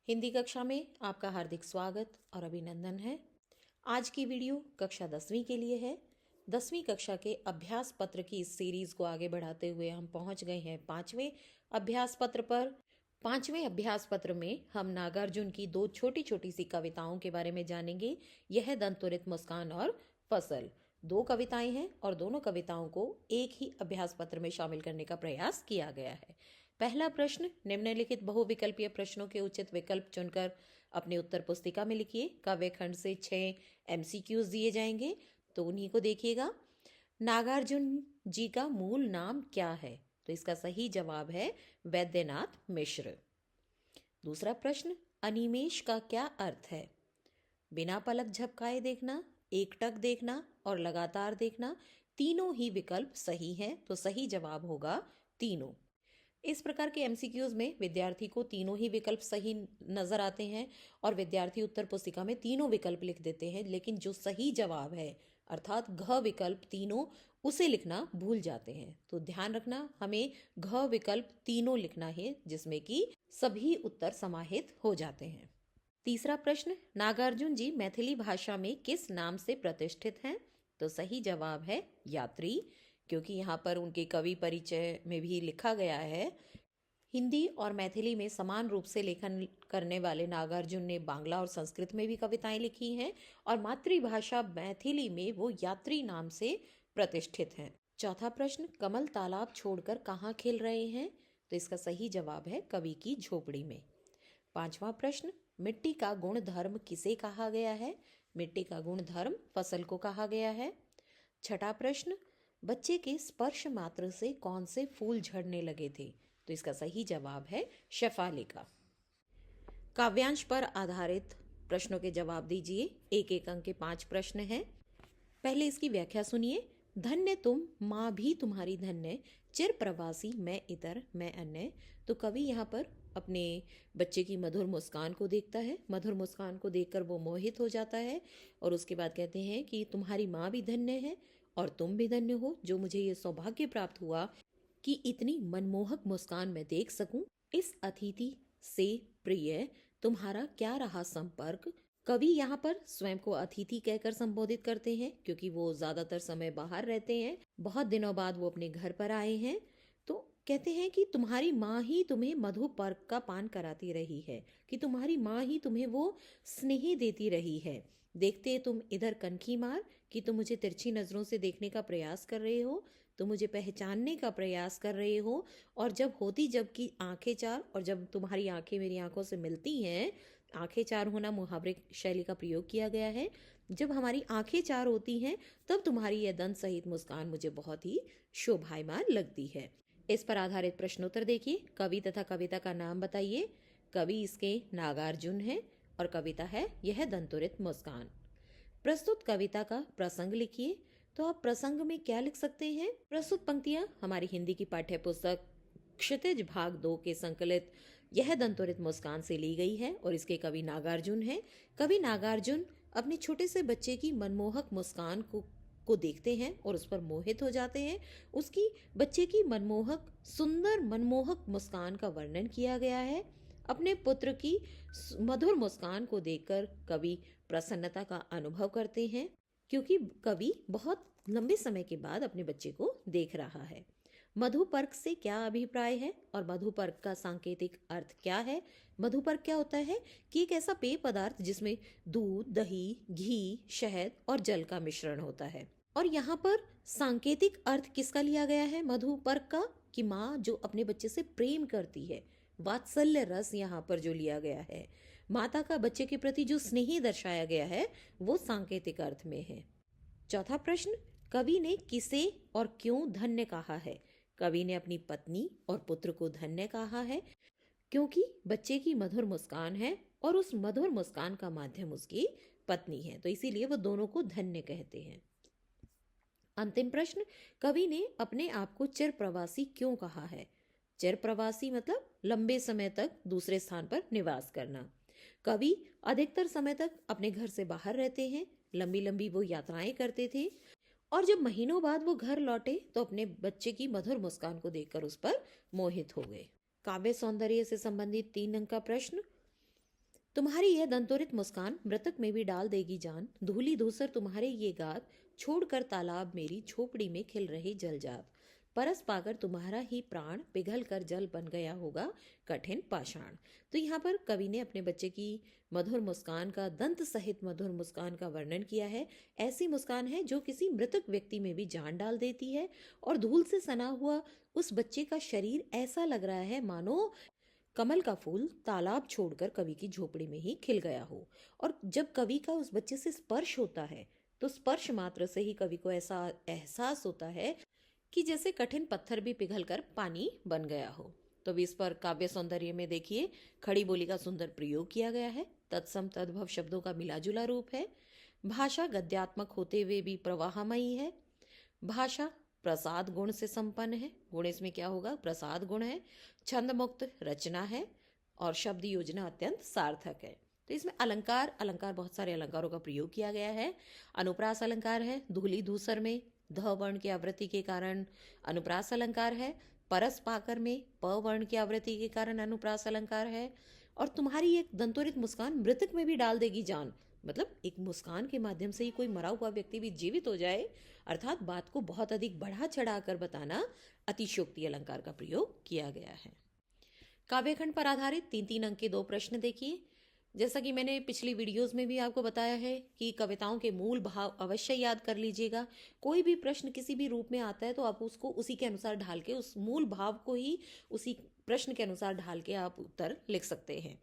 हिंदी कक्षा में आपका हार्दिक स्वागत और अभिनंदन है। आज की वीडियो कक्षा 10वीं के लिए है। 10वीं कक्षा के अभ्यास पत्र की इस सीरीज को आगे बढ़ाते हुए हम पहुंच गए हैं 5वें अभ्यास पत्र पर। 5वें अभ्यास पत्र में हम नागार्जुन की दो छोटी छोटी सी कविताओं के बारे में जानेंगे। यह दंतुरित मुस्कान और फसल, दो कविताएं हैं और दोनों कविताओं को एक ही अभ्यास पत्र में शामिल करने का प्रयास किया गया है। पहला प्रश्न, निम्नलिखित बहुविकल्पीय प्रश्नों के उचित विकल्प चुनकर अपने उत्तर पुस्तिका में लिखिए। काव्य खंड से 6 MCQs दिए जाएंगे, तो उन्हीं को देखिएगा। नागार्जुन जी का मूल नाम क्या है? तो इसका सही जवाब है वैद्यनाथ मिश्र। दूसरा प्रश्न, अनिमेष का क्या अर्थ है? बिना पलक झपकाए देखना, एकटक देखना और लगातार देखना, तीनों ही विकल्प सही हैं, तो सही जवाब होगा तीनों। इस प्रकार के MCQs में विद्यार्थी को तीनों ही विकल्प सही नजर आते हैं और विद्यार्थी उत्तर पुस्तिका में तीनों विकल्प लिख देते हैं, लेकिन जो सही जवाब है अर्थात घ विकल्प तीनों, उसे लिखना भूल जाते हैं। तो ध्यान रखना, हमें घ विकल्प तीनों लिखना है, जिसमें कि सभी उत्तर समाहित हो जाते हैं। तीसरा प्रश्न, नागार्जुन जी मैथिली भाषा में किस नाम से प्रतिष्ठित हैं? तो सही जवाब है यात्री, क्योंकि यहाँ पर उनके कवि परिचय में भी लिखा गया है। हिंदी और मैथिली में समान रूप से लेखन करने वाले नागार्जुन ने बांग्ला और संस्कृत में भी कविताएं लिखी हैं और मातृभाषा मैथिली में वो यात्री नाम से प्रतिष्ठित हैं। चौथा प्रश्न, कमल तालाब छोड़कर कहाँ खेल रहे हैं? तो इसका सही जवाब है कवि की झोपड़ी में। पांचवा प्रश्न, मिट्टी का गुण धर्म किसे कहा गया है? मिट्टी का गुण धर्म फसल को कहा गया है। छठा प्रश्न, बच्चे के स्पर्श मात्र से कौन से फूल झड़ने लगे थे? तो इसका सही जवाब है शेफालिका। काव्यांश पर आधारित प्रश्नों के जवाब दीजिए। एक एक अंक के 5 प्रश्न हैं। पहले इसकी व्याख्या सुनिए। धन्य तुम, माँ भी तुम्हारी धन्य, चिर प्रवासी मैं इतर मैं अन्य। तो कवि यहाँ पर अपने बच्चे की मधुर मुस्कान को देखता है। मधुर मुस्कान को देखकर वो मोहित हो जाता है और उसके बाद कहते हैं कि तुम्हारी माँ भी धन्य है और तुम भी धन्य हो, जो मुझे ये सौभाग्य प्राप्त हुआ कि इतनी मनमोहक मुस्कान मैं देख सकूं। इस अतिथि से प्रिय तुम्हारा क्या रहा संपर्क? कवि यहाँ पर स्वयं को अतिथि कहकर संबोधित करते हैं, क्योंकि वो ज्यादातर समय बाहर रहते हैं। बहुत दिनों बाद वो अपने घर पर आए हैं, तो कहते हैं कि तुम्हारी माँ ही तुम्हें मधु पर्क का पान कराती रही है, कि तुम्हारी माँ ही तुम्हें वो स्नेह देती रही है। देखते तुम इधर कनखी मार, कि तुम मुझे तिरछी नजरों से देखने का प्रयास कर रहे हो, तुम मुझे पहचानने का प्रयास कर रहे हो। और जब होती जब की आंखें चार, और जब तुम्हारी आंखें मेरी आंखों से मिलती हैं, आंखें चार होना मुहावरे शैली का प्रयोग किया गया है। जब हमारी आंखें चार होती हैं, तब तुम्हारी यह दंत सहित मुस्कान मुझे बहुत ही शोभायमान लगती है। इस पर आधारित प्रश्नोत्तर देखिए। कवि तथा कविता का नाम बताइए। कवि इसके नागार्जुन है और कविता है यह दंतुरित मुस्कान। प्रस्तुत कविता का प्रसंग लिखिए। तो आप प्रसंग में क्या लिख सकते हैं? प्रस्तुत पंक्तियां हमारी हिंदी की पाठ्य पुस्तक क्षितिज भाग 2 के संकलित यह दंतुरित मुस्कान से ली गई है और इसके कवि नागार्जुन हैं। कवि नागार्जुन अपने छोटे से बच्चे की मनमोहक मुस्कान को देखते हैं और उस पर मोहित हो जाते हैं। उसकी बच्चे की मनमोहक सुंदर मनमोहक मुस्कान का वर्णन किया गया है। अपने पुत्र की मधुर मुस्कान को देखकर कवि प्रसन्नता का अनुभव करते हैं, क्योंकि कवि बहुत लंबे समय के बाद अपने बच्चे को देख रहा है। मधुपर्क से क्या अभिप्राय है और मधुपर्क का सांकेतिक अर्थ क्या है? मधुपर्क क्या होता है कि एक ऐसा पेय पदार्थ जिसमें दूध, दही, घी, शहद और जल का मिश्रण होता है। और यहाँ पर सांकेतिक अर्थ किसका लिया गया है मधुपर्क का? कि माँ जो अपने बच्चे से प्रेम करती है, वात्सल्य रस यहाँ पर जो लिया गया है, माता का बच्चे के प्रति जो स्नेह दर्शाया गया है, वो सांकेतिक अर्थ में है। चौथा प्रश्न, कवि ने किसे और क्यों धन्य कहा है? कवि ने अपनी पत्नी और पुत्र को धन्य कहा है, क्योंकि बच्चे की मधुर मुस्कान है और उस मधुर मुस्कान का माध्यम उसकी पत्नी है, तो इसीलिए वो दोनों को धन्य कहते हैं। अंतिम प्रश्न, कवि ने अपने आप को चिर प्रवासी क्यों कहा है? चिर प्रवासी मतलब लंबे समय तक दूसरे स्थान पर निवास करना। कवि अधिकतर समय तक अपने घर से बाहर रहते हैं, लंबी लंबी वो यात्राएं करते थे, और जब महीनों बाद वो घर लौटे तो अपने बच्चे की मधुर मुस्कान को देखकर उस पर मोहित हो गए। काव्य सौंदर्य से संबंधित 3 अंक का प्रश्न, तुम्हारी यह दंतोरित मुस्कान मृतक में भी डाल देगी जान, धूली धूसर तुम्हारे ये गात, छोड़कर तालाब मेरी झोपड़ी में खिल रहे जलजात। परस पाकर तुम्हारा ही प्राण पिघल कर जल बन गया होगा कठिन पाषाण। तो यहाँ पर कवि ने अपने बच्चे की मधुर मुस्कान का, दंत सहित मधुर मुस्कान का वर्णन किया है। ऐसी मुस्कान है जो किसी मृतक व्यक्ति में भी जान डाल देती है, और धूल से सना हुआ उस बच्चे का शरीर ऐसा लग रहा है मानो कमल का फूल तालाब छोड़कर कवि की झोपड़ी में ही खिल गया हो। और जब कवि का उस बच्चे से स्पर्श होता है तो स्पर्श मात्र से ही कवि को ऐसा एहसास होता है कि जैसे कठिन पत्थर भी पिघलकर पानी बन गया हो। तो भी इस पर काव्य सौंदर्य में देखिए, खड़ी बोली का सुंदर प्रयोग किया गया है। तत्सम तद्भव शब्दों का मिलाजुला रूप है। भाषा गद्यात्मक होते हुए भी प्रवाहमयी है। भाषा प्रसाद गुण से संपन्न है। गुण इसमें क्या होगा? प्रसाद गुण है। छंद मुक्त रचना है और शब्द योजना अत्यंत सार्थक है। तो इसमें अलंकार अलंकार बहुत सारे अलंकारों का प्रयोग किया गया है। अनुप्रास अलंकार है। धूली धूसर में ध वर्ण की आवृत्ति के कारण अनुप्रास अलंकार है। परस पाकर में प वर्ण की आवृत्ति के कारण अनुप्रास अलंकार है। और तुम्हारी एक दंतोरित मुस्कान मृतक में भी डाल देगी जान, मतलब एक मुस्कान के माध्यम से ही कोई मरा हुआ व्यक्ति भी जीवित हो जाए, अर्थात बात को बहुत अधिक बढ़ा चढ़ाकर बताना, अतिशयोक्ति अलंकार का प्रयोग किया गया है। काव्यखंड पर आधारित 3-3 अंक के 2 प्रश्न देखिए। जैसा कि मैंने पिछली वीडियोस में भी आपको बताया है कि कविताओं के मूल भाव अवश्य याद कर लीजिएगा। कोई भी प्रश्न किसी भी रूप में आता है तो आप उसको उसी के अनुसार ढाल के, उस मूल भाव को ही उसी प्रश्न के अनुसार ढाल के आप उत्तर लिख सकते हैं।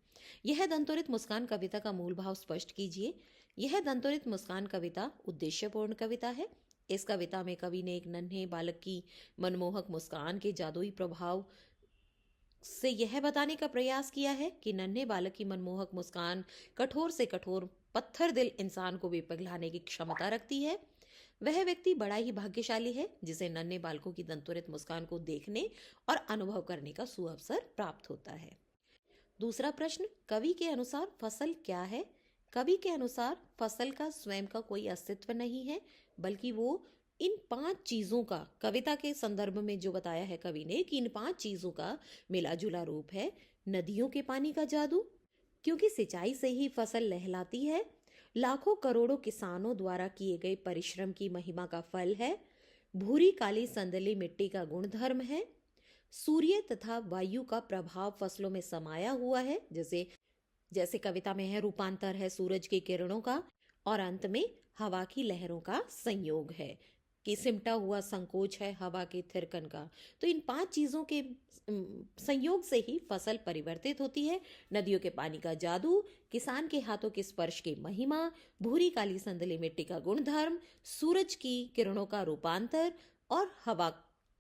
यह दंतोरित मुस्कान कविता का मूल भाव स्पष्ट कीजिए। यह दंतोरित मुस्कान कविता उद्देश्यपूर्ण कविता है। इस कविता में कवि ने एक नन्हे बालक की मनमोहक मुस्कान के जादुई प्रभाव से यह बताने का प्रयास किया है कि नन्हे बालक की मनमोहक मुस्कान कठोर से कठोर पत्थर दिल इंसान को भी पिघलाने की क्षमता रखती है। वह व्यक्ति बड़ा ही भाग्यशाली है जिसे नन्हे बालकों की दंतोरित मुस्कान को देखने और अनुभव करने का सुअवसर प्राप्त होता है। दूसरा प्रश्न, कवि के अनुसार फसल क्या है? कवि के अनुसार फसल का स्वयं का कोई अस्तित्व नहीं है, बल्कि वो इन 5 चीजों का, कविता के संदर्भ में जो बताया है कवि ने कि इन 5 चीजों का मिलाजुला रूप है। नदियों के पानी का जादू, क्योंकि सिंचाई से ही फसल लहलाती है। लाखों करोड़ों किसानों द्वारा किए गए परिश्रम की महिमा का फल है। भूरी काली संदली मिट्टी का गुणधर्म है। सूर्य तथा वायु का प्रभाव फसलों में समाया हुआ है, जैसे जैसे कविता में है रूपांतर है सूरज की किरणों का, और अंत में हवा की लहरों का संयोग है कि सिमटा हुआ संकोच है हवा के थिरकन का। तो इन 5 चीजों के संयोग से ही फसल परिवर्तित होती है। नदियों के पानी का जादू, किसान के हाथों के स्पर्श की महिमा, भूरी काली संदली मिट्टी का गुणधर्म, सूरज की किरणों का रूपांतर और हवा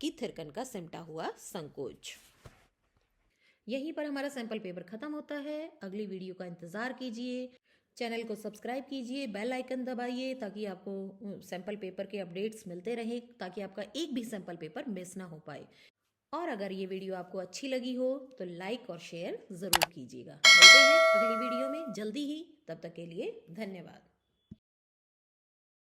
की थिरकन का सिमटा हुआ संकोच। यहीं पर हमारा सैंपल पेपर खत्म होता है। अगली वीडियो का इंतजार कीजिए। चैनल को सब्सक्राइब कीजिए, बेल आइकन दबाइए ताकि आपको सैंपल पेपर के अपडेट्स मिलते रहें, ताकि आपका एक भी सैंपल पेपर मिस ना हो पाए। और अगर ये वीडियो आपको अच्छी लगी हो तो लाइक और शेयर ज़रूर कीजिएगा। मिलते हैं अगली वीडियो में जल्दी ही, तब तक के लिए धन्यवाद।